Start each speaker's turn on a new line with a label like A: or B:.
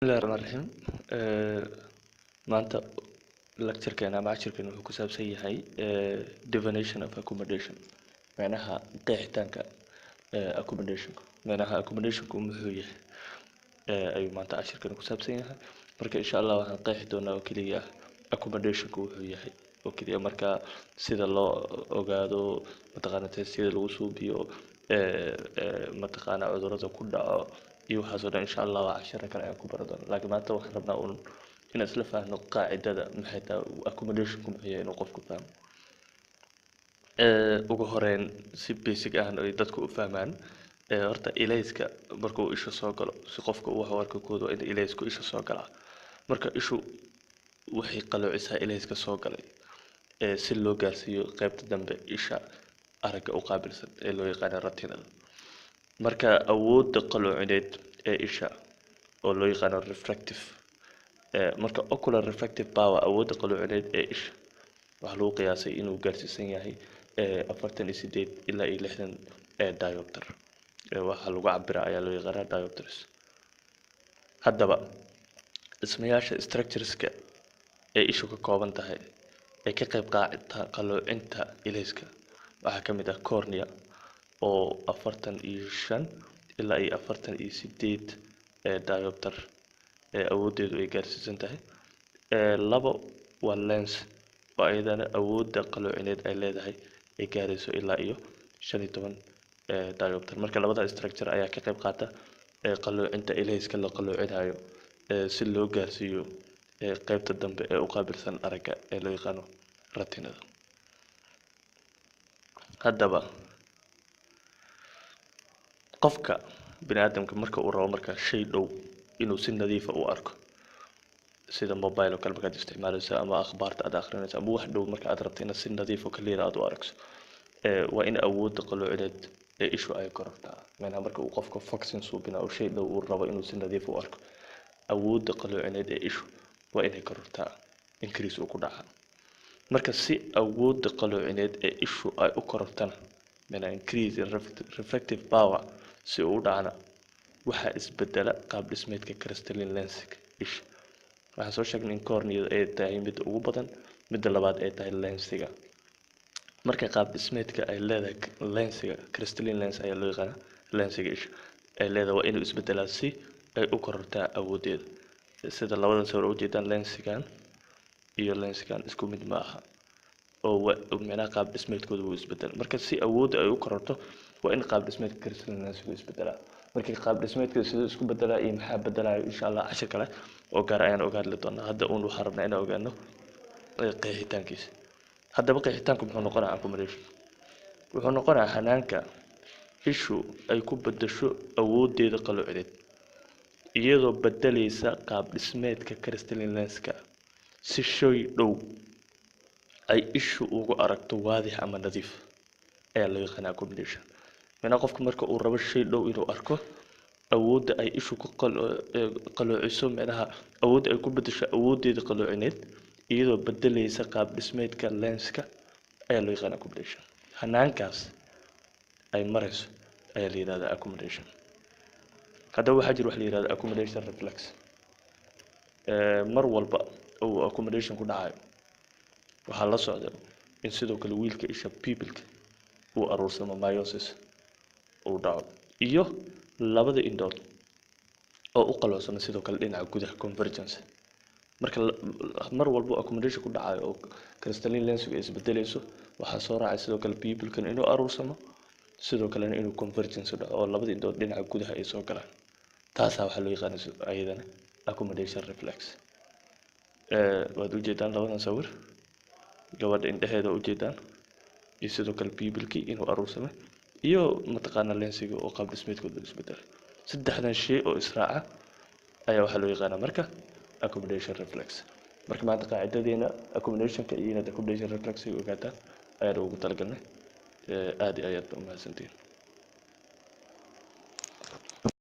A: بسم الله الرحمن الرحيم maanta lecture-keena ama casharkeena wuxuu ku saabsan yahay definition of accommodation macnaha qeexitaanka accommodation macnaha accommodation-ku muxuu yahay ayuu maanta casharkeena ku saabsan yahay marka insha Allah waxaan qeexi doonaa oo kaliya accommodation-ku wuxuu yahay oo kaliya marka sida loo ogaado mataqaanaa sida lagu suubiyo mataqaanaa cudurrada ku dhaco iyo waxaas oo dhan insha Allah waa cashar kale aan ku baro doono laakiin maanta waxaan rabnaa in isla faahno qaacidada maxay tahay accommodation-ku muxuu yahay inuu qofku fahmo ugu horeyn si basic ah ay dadku u fahmaan horta ilayska marka uu isha soo galo si qofka uu wax warka koodo in ilaysku isha soo gala marka ishu waxay qaloocisaa ilayska soo galay si loo gaarsiiyo qaybta dambe isha aragga u qaabilsan ee loo yaqaan retinal marka awoodda qaloocineed ee isha oo loo yaqaan refractive marka ocular refractive power awoodda qaloocineed ee isha waxa lagu qiyaasay inuu gaarsiisan yahay 48 ilaa 60 diopter waxa lagu cabiraa ayaa loo yaqaan diopters haddaba dhismayaasha structureska ee ishu ka kooban tahay ee ka qayb qaata qaloocinta ilayska waxaa ka mid ah cornea oo 45 ilaa 48 diopter awooddeedu ay gaarsiisan tahay labo waa lens oo ayadana awoodda qaloocineed ay leedahay ay gaarayso ilaa iyo 15 diopter marka labada structure ayaa ka qayb qaata qaloocinta ilayska la qaloocinayo si loo gaarsiiyo qaybta dambe ee u qaabilsan aragga ee loo yaqaan retinada haddaba qofka bini'aadamka marka uu rabo marka shay dhow inuu si nadiif ah u arko sida mobile oo kale markaad isticmaalayso ama akhbaarta aad akhrinayso ama wax dhow marka aad rabto inaad si nadiif oo clear aad u aragto waa in awoodda qaloocineed ee ishu ay korortaa macnaha marka uu qofka focusing suubina oo shay dhow uu rabo inuu si nadiif u arko awoodda qaloocineed ee ishu waa inay korortaa increase uu ku dhaca marka si awoodda qaloocineed ee ishu ay u korortana macnaha increase in refractive power si uu dhacana waxa isbedela qaab dhismeedka crystalline lensiga isha waxaan soo sheegnay in cornea ay tahay mid ugu badan midda labaad ay tahay lensiga marka qaab dhismeedka ay leedahay lensiga crystalline lens ayaa loo yaqaan lensiga isha ay leedahay waa inuu isbedelaa si ay u korortaa awooddeeda sida labadan sawir u jeedaan lensigan iyo lensigan isku mid ma aha oo macnaha qaab dhismeedkooda wuu isbedel marka si awoodda ay u kororto waa in qaab dhismeedka crystalline lensiga isbedelaa markii qaab dhismeedka sidoo isku bedelaa iyo maxaa bedelayo insha Allah cashar kale oo gaar ayaan ogaadli doonaa hadda waxaan rabnaa inaan ogaano qeexitaankiisa haddaba qeexitaanku muxuu noqonayaa accommodation wuxuu noqonayaa hanaanka ishu ay ku bedesho awooddeeda qaloocineed iyadoo bedelaysa qaab dhismeedka crystalline lenska si shay dhow ay ishu ugu aragto waadix ama nadiif ayaa loo yaqaan accommodation macnaha qofka marka uu rabo shay dhow inuu arko awoodda ay ishu ku qaloociso macnaha awoodda ay ku bedesho awooddeeda qaloocineed iyadoo bedelaysa qaab dhismeedka lenska ayaa loo yaqaan accommodation hanaankaas ay marayso ayaa la yiraahdaa accommodation haddaba waxaa jira wax la yiraahdo accommodation reflex mar walba oo accommodation ku dhacayo waxaa la socda in sidoo kale wiilka isha pupilka uu aruursamo myosis uu dhaco iyo labada indhood oo u qaloocsana sidoo kale dhinaca gudaha convergence marka mar walba accommodation ku dhacayo oo crystalline lensiga isbedelayso waxaa soo raacay sidoo kale pupilkan inuu aruursamo sidoo kale inuu convergence dhaco oo labada indhood dhinaca gudaha ay soo galaan taas waxaa loo yaqaan ayadana accommodation reflex waad u jeedaan labadan sawir gabadha indhaheeda u jeedaan iyo sidoo kale pupilkii inuu aruursamo iyo mataqaana lensiga oo qaab dhismeedkooda isbedel saddexdan shay oo israaca ayaa waxaa loo yaqaan marka accommodation reflex marka maanta qaacidadeena accommodationka iyo accommodation reflex ay ogaataan ayaa ugu talagalnay aad iyo aad u mahadsantiin